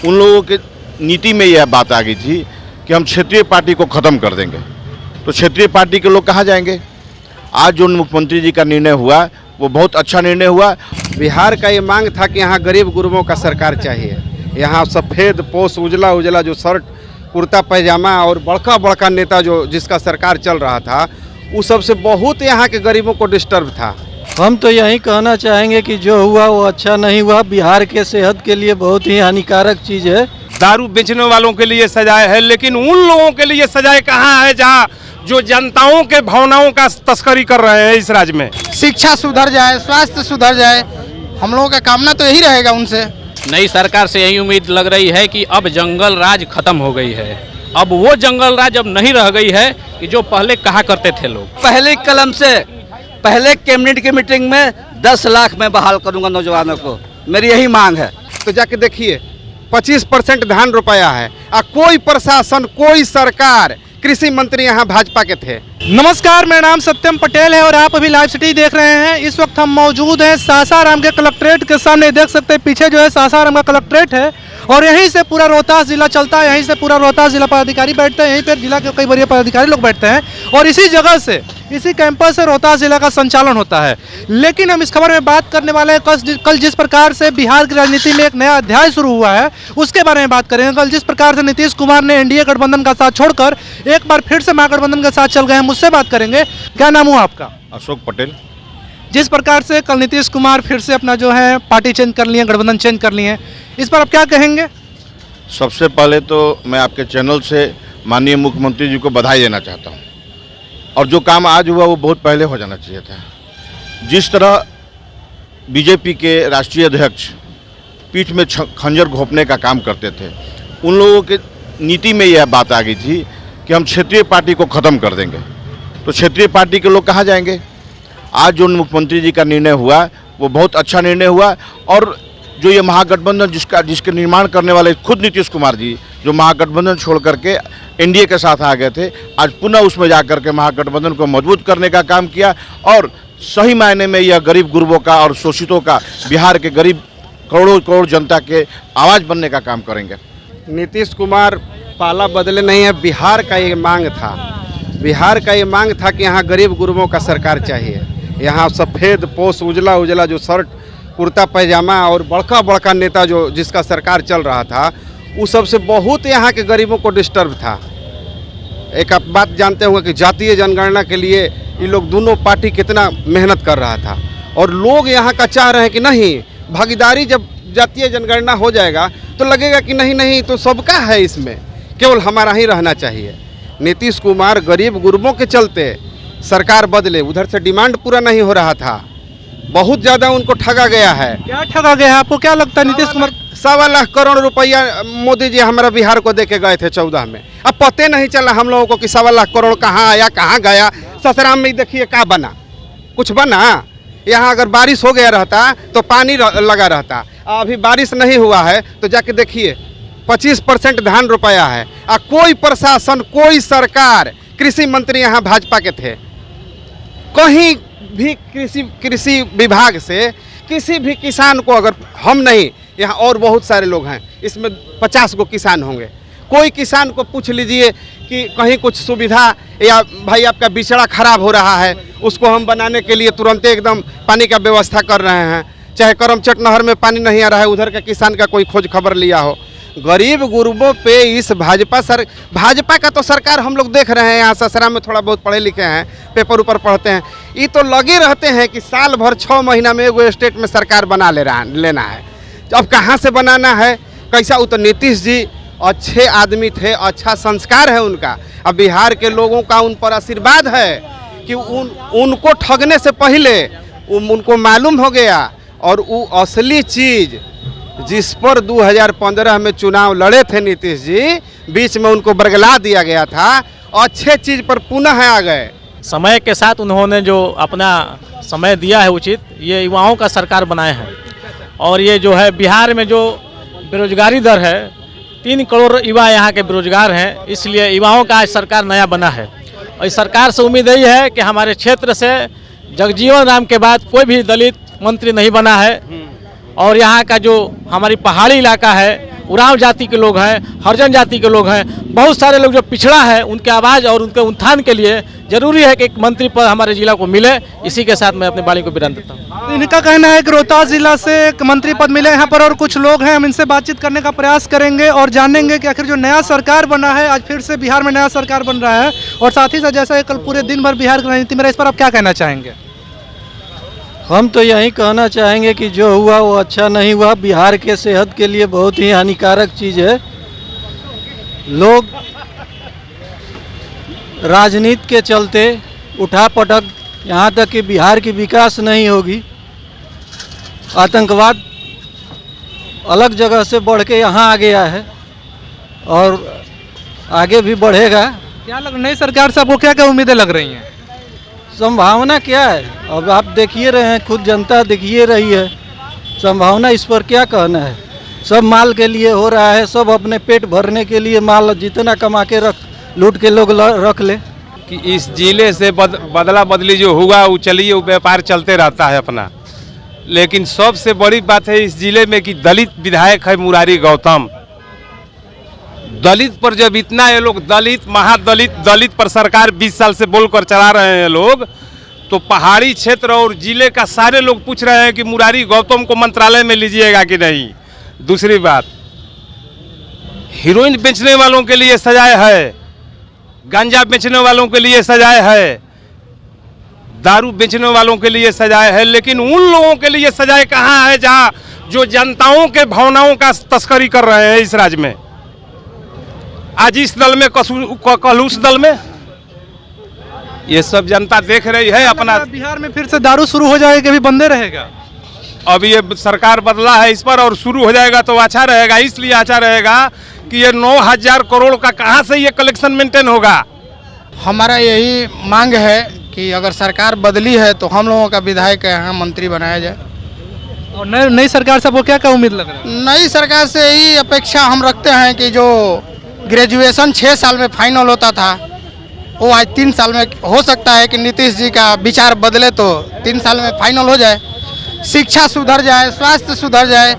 उन लोगों के नीति में यह बात आ गई थी कि हम क्षेत्रीय पार्टी को ख़त्म कर देंगे। तो क्षेत्रीय पार्टी के लोग कहाँ जाएंगे? आज जो मुख्यमंत्री जी का निर्णय हुआ वो बहुत अच्छा निर्णय हुआ। बिहार का ये मांग था कि यहाँ गरीब गुरबों का सरकार चाहिए। यहाँ सफ़ेद पोश उजला उजला जो शर्ट कुर्ता पैजामा और बड़का बड़का नेता जो जिसका सरकार चल रहा था, उस सबसे बहुत यहाँ के गरीबों को डिस्टर्ब था। हम तो यही कहना चाहेंगे कि जो हुआ वो अच्छा नहीं हुआ। बिहार के सेहत के लिए बहुत ही हानिकारक चीज़ है। दारू बेचने वालों के लिए सजाए है, लेकिन उन लोगों के लिए सजाए कहाँ है जहाँ जो जनताओं के भावनाओं का तस्करी कर रहे हैं इस राज्य में। शिक्षा सुधर जाए, स्वास्थ्य सुधर जाए, हम लोगों का कामना तो यही रहेगा उनसे। नई सरकार से यही उम्मीद लग रही है कि अब जंगल राज खत्म हो गई है। अब वो जंगल राज अब नहीं रह गई है कि जो पहले कहा करते थे लोग। पहले कलम से पहले कैबिनेट की मीटिंग में 10 लाख में बहाल करूंगा नौजवानों को, मेरी यही मांग है। तो जाके देखिए 25% धान रोपाया है। कोई प्रशासन, कोई सरकार, कृषि मंत्री यहाँ भाजपा के थे। नमस्कार, मेरा नाम सत्यम पटेल है और आप अभी लाइव सिटी देख रहे हैं। इस वक्त हम मौजूद हैं सासाराम के कलेक्ट्रेट के सामने। देख सकते हैं पीछे जो है सासाराम का कलेक्ट्रेट है और यहीं से पूरा रोहतास जिला चलता है। यहीं से पूरा रोहतास जिला पदाधिकारी बैठते हैं, यहीं पर जिला के कई बड़े पदाधिकारी लोग बैठते हैं और इसी जगह से, इसी कैंपस से रोहतास जिला का संचालन होता है। लेकिन हम इस खबर में बात करने वाले हैं कल जिस प्रकार से बिहार की राजनीति में एक नया अध्याय शुरू हुआ है उसके बारे में बात करेंगे। कल जिस प्रकार से नीतीश कुमार ने एनडीए गठबंधन का साथ छोड़कर एक बार फिर से महागठबंधन के साथ चल गए हैं, मुझसे बात करेंगे। क्या नाम हुआ आपका? अशोक पटेल। जिस प्रकार से कल नीतीश कुमार फिर से अपना जो है पार्टी चेंज कर लिए, गठबंधन चेंज कर लिए, इस पर आप क्या कहेंगे? सबसे पहले तो मैं आपके चैनल से माननीय मुख्यमंत्री जी को बधाई देना चाहता हूँ और जो काम आज हुआ वो बहुत पहले हो जाना चाहिए था। जिस तरह बीजेपी के राष्ट्रीय अध्यक्ष पीठ में खंजर घोंपने का काम करते थे, उन लोगों के नीति में यह बात आ गई थी कि हम क्षेत्रीय पार्टी को ख़त्म कर देंगे। तो क्षेत्रीय पार्टी के लोग कहाँ जाएंगे? आज जो मुख्यमंत्री जी का निर्णय हुआ वो बहुत अच्छा निर्णय हुआ और जो ये महागठबंधन जिसके निर्माण करने वाले खुद नीतीश कुमार जी, जो महागठबंधन छोड़ करके एनडीए के साथ आ गए थे, आज पुनः उसमें जाकर के महागठबंधन को मजबूत करने का काम किया और सही मायने में यह गरीब गुरबों का और शोषितों का, बिहार के गरीब करोड़ों करोड़ जनता के आवाज़ बनने का काम करेंगे। नीतीश कुमार पाला बदले नहीं है। बिहार का ये मांग था, बिहार का ये मांग था कि यहाँ गरीब गुरबों का सरकार चाहिए। यहाँ सफ़ेद पोश उजला उजला जो शर्ट कुर्ता पैजामा और बड़का बड़का नेता जो जिसका सरकार चल रहा था, उस सबसे बहुत यहाँ के गरीबों को डिस्टर्ब था। एक आप बात जानते होंगे कि जातीय जनगणना के लिए ये लोग दोनों पार्टी कितना मेहनत कर रहा था और लोग यहाँ का चाह रहे हैं कि नहीं, भागीदारी जब जातीय जनगणना हो जाएगा तो लगेगा कि नहीं नहीं तो सबका है, इसमें केवल हमारा ही रहना चाहिए। नीतीश कुमार गरीब गुरबों के चलते सरकार बदले, उधर से डिमांड पूरा नहीं हो रहा था, बहुत ज़्यादा उनको ठगा गया है। क्या ठगा गया है? आपको क्या लगता है? नीतीश कुमार 1.25 लाख करोड़ रुपया मोदी जी हमारा बिहार को दे के गए थे 14 में। अब पते नहीं चला हम लोगों को कि 1.25 लाख करोड़ कहाँ आया, कहाँ गया। ससराम में देखिए क्या बना, कुछ बना? यहाँ अगर बारिश हो गया रहता तो पानी लगा रहता। अभी बारिश नहीं हुआ है तो जाके देखिए 25% धान रोपाया है। कोई प्रशासन, कोई सरकार, कृषि मंत्री यहाँ भाजपा के थे। कहीं भी कृषि विभाग से किसी भी किसान को, अगर हम नहीं, यहाँ और बहुत सारे लोग हैं, इसमें 50 गो किसान होंगे, कोई किसान को पूछ लीजिए कि कहीं कुछ सुविधा या भाई आपका बिचड़ा खराब हो रहा है, उसको हम बनाने के लिए तुरंत एकदम पानी का व्यवस्था कर रहे हैं। चाहे करमचट नहर में पानी नहीं आ रहा है, उधर का किसान का कोई खोज खबर लिया हो। गरीब गुरबों पे इस भाजपा का तो सरकार हम लोग देख रहे हैं। यहाँ ससरा में थोड़ा बहुत पढ़े लिखे हैं, पेपर ऊपर पढ़ते हैं, ये तो लगे रहते हैं कि साल भर 6 महीना में एगो स्टेट में सरकार बना लेना है। अब कहाँ से बनाना है, कैसा? वो तो नीतीश जी अच्छे आदमी थे, अच्छा संस्कार है उनका। अब बिहार के लोगों का उन पर आशीर्वाद है कि उनको ठगने से पहले उनको मालूम हो गया और वो असली चीज़ जिस पर 2015 में चुनाव लड़े थे नीतीश जी, बीच में उनको बरगला दिया गया था, अच्छे चीज़ पर पुनः आ गए। समय के साथ उन्होंने जो अपना समय दिया है उचित, ये युवाओं का सरकार बनाए हैं और ये जो है बिहार में जो बेरोजगारी दर है, 3 करोड़ युवा यहाँ के बेरोजगार हैं, इसलिए युवाओं का आज सरकार नया बना है। और इस सरकार से उम्मीद यही है कि हमारे क्षेत्र से जगजीवन राम के बाद कोई भी दलित मंत्री नहीं बना है और यहाँ का जो हमारी पहाड़ी इलाका है, उरांव जाति के लोग हैं, हरिजन जाति के लोग हैं, बहुत सारे लोग जो पिछड़ा है, उनके आवाज़ और उनके उत्थान के लिए जरूरी है कि एक मंत्री पद हमारे जिला को मिले। इसी के साथ मैं अपनी वाणी को विराम देता हूँ। इनका कहना है कि रोहतास जिला से एक मंत्री पद मिले यहाँ पर और कुछ लोग हैं, हम इनसे बातचीत करने का प्रयास करेंगे और जानेंगे कि आखिर जो नया सरकार बना है, आज फिर से बिहार में नया सरकार बन रहा है और साथ ही साथ जैसा कल पूरे दिन भर बिहार की राजनीति में रहा, इस पर आप क्या कहना चाहेंगे? हम तो यही कहना चाहेंगे कि जो हुआ वो अच्छा नहीं हुआ, बिहार के सेहत के लिए बहुत ही हानिकारक चीज़ है। लोग राजनीति के चलते उठापटक, यहाँ तक कि बिहार की विकास नहीं होगी, आतंकवाद अलग जगह से बढ़ के यहाँ आ गया है और आगे भी बढ़ेगा। क्या लग नई सरकार से आपको क्या क्या उम्मीदें लग रही हैं? संभावना क्या है, अब आप देखिए रहे हैं, खुद जनता देखिए रही है, संभावना इस पर क्या कहना है। सब माल के लिए हो रहा है, सब अपने पेट भरने के लिए माल जितना कमा के लूट के लोग रख ले। कि इस जिले से बदला बदली जो हुआ वो चलिए, वो व्यापार चलते रहता है अपना, लेकिन सबसे बड़ी बात है इस जिले में कि दलित विधायक है मुरारी गौतम। दलित पर जब इतना ये लोग दलित दलित पर सरकार 20 साल से बोलकर चला रहे हैं लोग, तो पहाड़ी क्षेत्र और जिले का सारे लोग पूछ रहे हैं कि मुरारी गौतम को मंत्रालय में लीजिएगा कि नहीं। दूसरी बात, हीरोइन बेचने वालों के लिए सजाए है, गांजा बेचने वालों के लिए सजाए है, दारू बेचने वालों के लिए सजाए है, लेकिन उन लोगों के लिए सजाए कहाँ है जहाँ जो जनताओं के भावनाओं का तस्करी कर रहे हैं इस राज्य में। आज इस दल में कल उस दल में, ये सब जनता देख रही है अपना। बिहार में फिर से दारू शुरू हो जाएगा कि अभी बंदे रहेगा? अब ये सरकार बदला है इस पर और शुरू हो जाएगा तो अच्छा रहेगा। इसलिए अच्छा रहेगा कि ये 9,000 करोड़ का कहाँ से ये कलेक्शन मेंटेन होगा। हमारा यही मांग है कि अगर सरकार बदली है तो हम लोगों का विधायक यहाँ मंत्री बनाया जाए। और नई सरकार से आपको क्या क्या उम्मीद लग रहा है? नई सरकार से यही अपेक्षा हम रखते हैं कि जो ग्रेजुएशन 6 साल में फाइनल होता था वो आज 3 साल में हो सकता है कि नीतीश जी का विचार बदले तो 3 साल में फाइनल हो जाए। शिक्षा सुधर जाए, स्वास्थ्य सुधर जाए,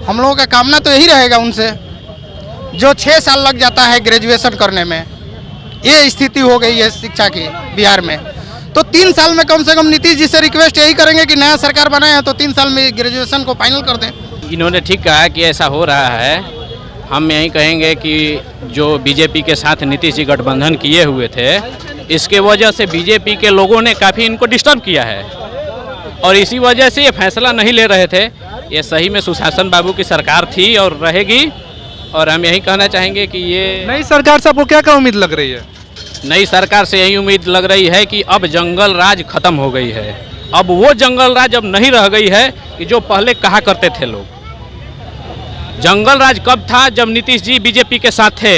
हम लोगों का कामना तो यही रहेगा उनसे। जो 6 साल लग जाता है ग्रेजुएशन करने में, ये स्थिति हो गई है शिक्षा की बिहार में, तो 3 साल में कम से कम नीतीश जी से रिक्वेस्ट यही करेंगे कि नया सरकार बनाए हैं तो 3 साल में ग्रेजुएशन को फाइनल कर दें। इन्होंने ठीक कहा कि ऐसा हो रहा है। हम यही कहेंगे कि जो बीजेपी के साथ नीतीश जी गठबंधन किए हुए थे, इसके वजह से बीजेपी के लोगों ने काफ़ी इनको डिस्टर्ब किया है और इसी वजह से ये फैसला नहीं ले रहे थे। ये सही में सुशासन बाबू की सरकार थी और रहेगी, और हम यही कहना चाहेंगे कि ये नई सरकार से आपको क्या क्या उम्मीद लग रही है? नई सरकार से यही उम्मीद लग रही है कि अब जंगल राज खत्म हो गई है। अब वो जंगल राज अब नहीं रह गई है कि जो पहले कहा करते थे लोग। जंगल राज कब था? जब नीतीश जी बीजेपी के साथ थे।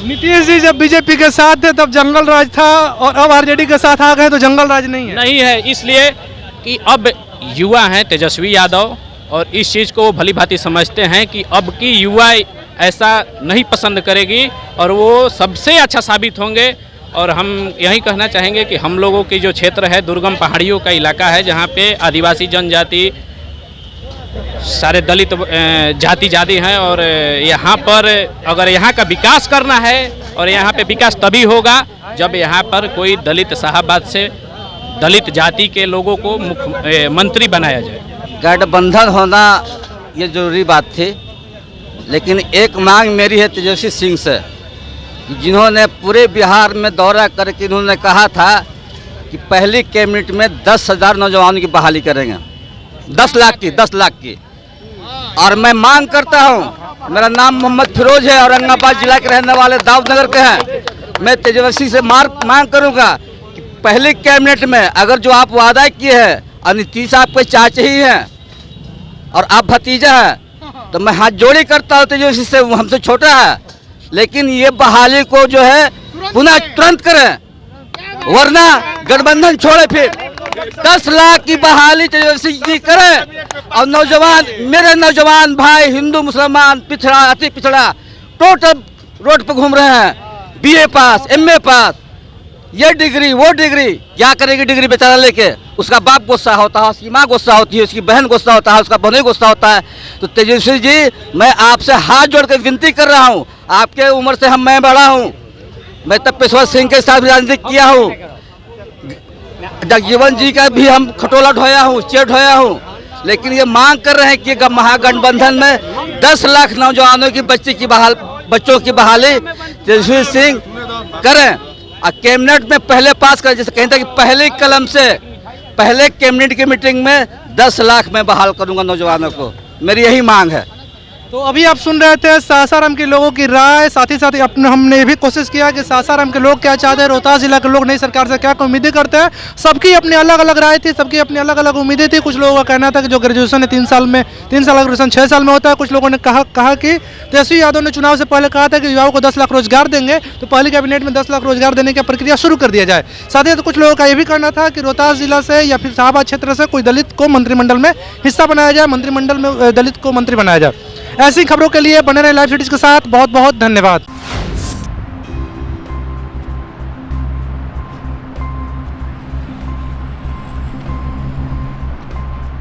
नीतीश जी जब बीजेपी के साथ थे तब जंगल राज था, और अब आरजेडी के साथ आ गए तो जंगल राज नहीं है। नहीं है, इसलिए कि अब युवा हैं तेजस्वी यादव, और इस चीज़ को वो भली भांति समझते हैं कि अब की युवा ऐसा नहीं पसंद करेगी और वो सबसे अच्छा साबित होंगे। और हम यही कहना चाहेंगे कि हम लोगों की जो क्षेत्र है, दुर्गम पहाड़ियों का इलाका है, जहाँ पे आदिवासी जनजाति, सारे दलित जाति जाति हैं, और यहाँ पर अगर यहाँ का विकास करना है, और यहाँ पे विकास तभी होगा जब यहाँ पर कोई दलित साहबाद से दलित जाति के लोगों को मंत्री बनाया जाए। गठबंधन होना ये जरूरी बात थी, लेकिन एक मांग मेरी है तेजस्वी सिंह से, जिन्होंने पूरे बिहार में दौरा करके इन्होंने कहा था कि पहली कैबिनेट में 10,000 नौजवानों की बहाली करेंगे, 10 लाख की। और मैं मांग करता हूं, मेरा नाम मोहम्मद फिरोज है, औरंगाबाद जिला के रहने वाले दाऊदनगर के हैं। मैं तेजस्वी से मांग करूंगा कि पहली कैबिनेट में अगर जो आप वादा किए हैं, और नीतीश आपके चाचे ही हैं और आप भतीजा हैं, तो मैं हाथ जोड़ी करता हूँ तेजस्वी से, वो हमसे छोटा है, लेकिन ये बहाली को जो है पुनः तुरंत करें, वरना गठबंधन छोड़े। फिर 10 लाख की बहाली तेजस्वी जी करें, और नौजवान, मेरे नौजवान भाई हिंदू मुसलमान पिछड़ा अति पिछड़ा टोटल रोड पर घूम रहे हैं, BA पास MA पास, ये डिग्री वो डिग्री, क्या करेगी डिग्री बेचारा लेके? उसका बाप गुस्सा होता है, उसकी माँ गुस्सा होती है, उसकी बहन गुस्सा होता है, उसका बहन गुस्सा होता है। तो तेजस्वी जी, मैं आपसे हाथ जोड़ कर विनती कर रहा हूँ, आपके उम्र से मैं बड़ा हूँ, मैं तब पेशवा सिंह के साथ राजनीति किया हूँ, जगजीवन जी का भी हम खटोला ढोया हूँ, चेयर ढोया हूँ, लेकिन ये मांग कर रहे हैं कि महागठबंधन में 10 लाख नौजवानों की बच्चों की बहाली तेजस्वी सिंह करें और कैबिनेट में पहले पास करें। जैसे कहते हैं कि पहले कलम से पहले कैबिनेट की मीटिंग में 10 लाख में बहाल करूंगा नौजवानों को, मेरी यही मांग है। तो अभी आप सुन रहे थे सासाराम के लोगों की राय, साथ ही साथ हमने ये भी कोशिश किया कि सासाराम के लोग क्या चाहते हैं, रोहतास जिला के लोग नई सरकार से क्या उम्मीदें करते हैं। सबकी अपनी अलग अलग राय थी, सबकी अपनी अलग अलग उम्मीदें थी। कुछ लोगों का कहना था कि जो ग्रेजुएशन है 3 साल का ग्रेजुएशन 6 साल में होता है। कुछ लोगों ने कहा कि तेजस्वी यादव ने चुनाव से पहले कहा था कि युवाओं को 10 लाख रोजगार देंगे, तो पहली कैबिनेट में 10 लाख रोजगार देने की प्रक्रिया शुरू कर दिया जाए। साथ ही कुछ लोगों का ये भी कहना था कि रोहतास जिला से या फिर शाहबाद क्षेत्र से कोई दलित को मंत्रिमंडल में हिस्सा बनाया जाए, मंत्रिमंडल में दलित को मंत्री बनाया जाए। ऐसी खबरों के लिए बने रहे लाइव सिटीज के साथ। बहुत बहुत धन्यवाद।